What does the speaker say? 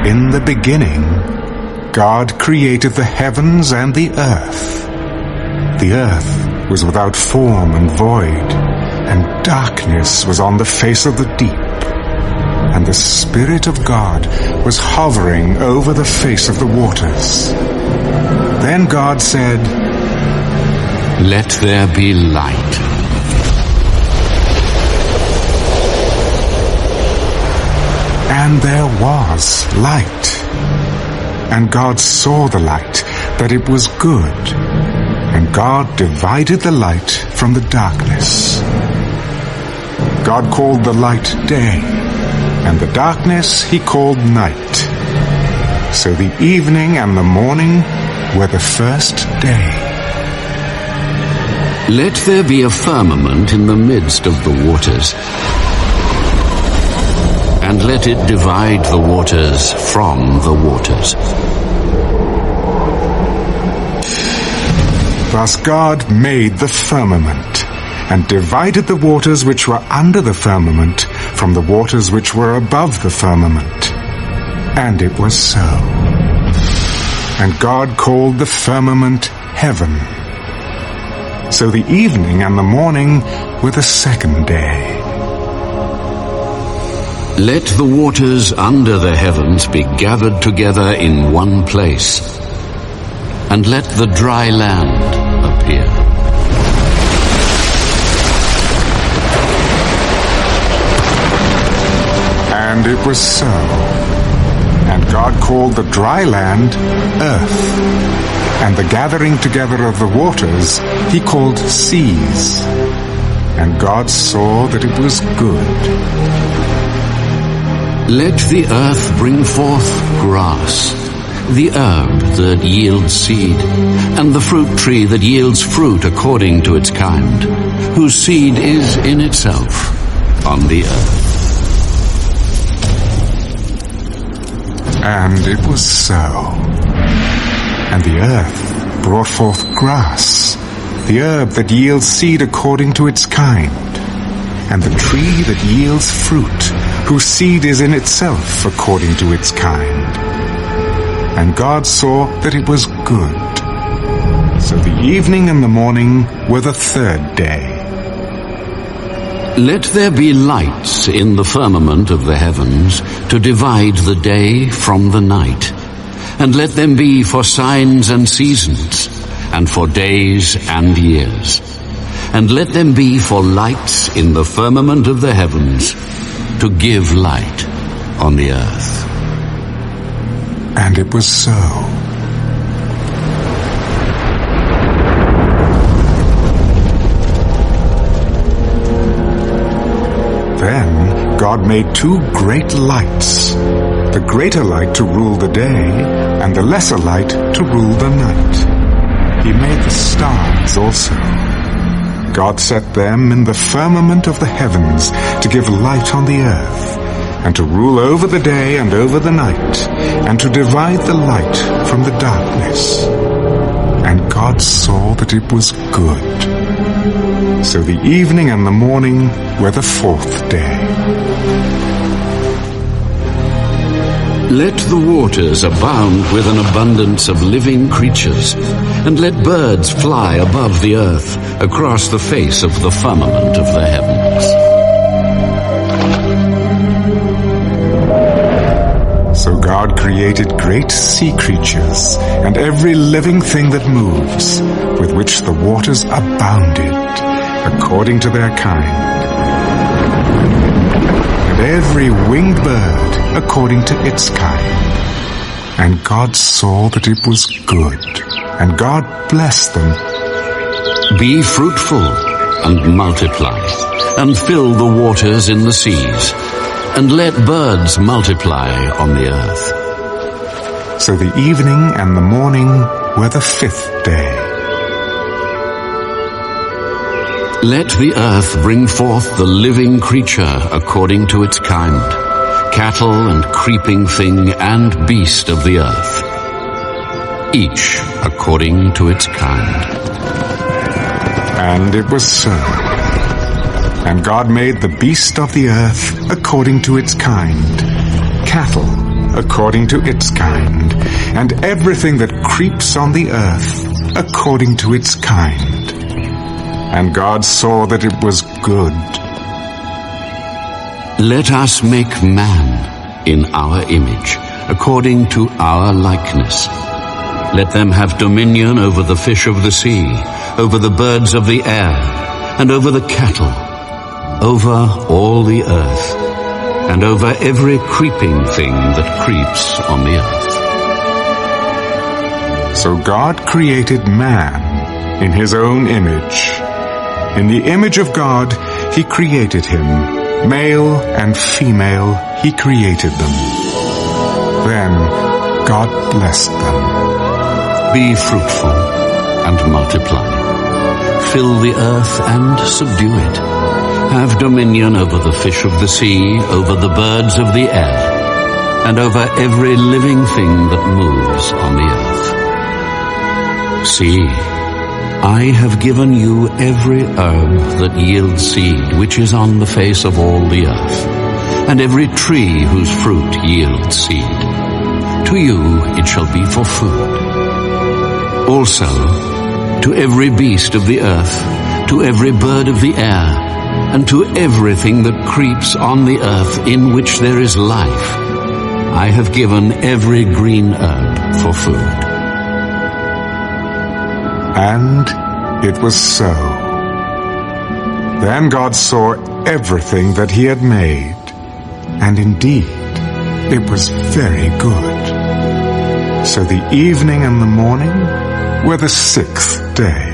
In the beginning, God created the heavens and the earth. The earth was without form and void, and darkness was on the face of the deep. And the Spirit of God was hovering over the face of the waters. Then God said, "Let there be light." And there was light. And God saw the light, that it was good. And God divided the light from the darkness. God called the light day, and the darkness he called night. So the evening and the morning were the first day. Let there be a firmament in the midst of the waters, and let it divide the waters from the waters. Thus God made the firmament, and divided the waters which were under the firmament from the waters which were above the firmament. And it was so. And God called the firmament heaven. So the evening and the morning were the second day. Let the waters under the heavens be gathered together in one place, and let the dry land appear. And it was so. And God called the dry land earth, and the gathering together of the waters he called seas. And God saw that it was good. Let the earth bring forth grass, the herb that yields seed, and the fruit tree that yields fruit according to its kind, whose seed is in itself on the earth. And it was so. And the earth brought forth grass, the herb that yields seed according to its kind, and the tree that yields fruit, whose seed is in itself according to its kind. And God saw that it was good. So the evening and the morning were the third day. Let there be lights in the firmament of the heavens to divide the day from the night, and let them be for signs and seasons, and for days and years. And let them be for lights in the firmament of the heavens, to give light on the earth. And it was so. Then God made two great lights, the greater light to rule the day, and the lesser light to rule the night. He made the stars also. God set them in the firmament of the heavens to give light on the earth, and to rule over the day and over the night, and to divide the light from the darkness. And God saw that it was good. So the evening and the morning were the fourth day. Let the waters abound with an abundance of living creatures, and let birds fly above the earth across the face of the firmament of the heavens. So God created great sea creatures and every living thing that moves, with which the waters abounded, according to their kind, and every winged bird according to its kind. And God saw that it was good, and God blessed them. Be fruitful and multiply, and fill the waters in the seas, and let birds multiply on the earth. So the evening and the morning were the fifth day. Let the earth bring forth the living creature according to its kind, cattle and creeping thing and beast of the earth, each according to its kind. And it was so. And God made the beast of the earth according to its kind, cattle according to its kind, and everything that creeps on the earth according to its kind. And God saw that it was good. Let us make man in our image, according to our likeness. Let them have dominion over the fish of the sea, over the birds of the air, and over the cattle, over all the earth, and over every creeping thing that creeps on the earth. So God created man in his own image. In the image of God he created him. Male and female he created them. Then God blessed them. Be fruitful and multiply. Fill the earth and subdue it. Have dominion over the fish of the sea, over the birds of the air, and over every living thing that moves on the earth. See, I have given you every herb that yields seed, which is on the face of all the earth, and every tree whose fruit yields seed. To you it shall be for food. Also, to every beast of the earth, to every bird of the air, and to everything that creeps on the earth in which there is life, I have given every green herb for food. And it was so. Then God saw everything that he had made, and indeed it was very good. So the evening and the morning were the 6th day.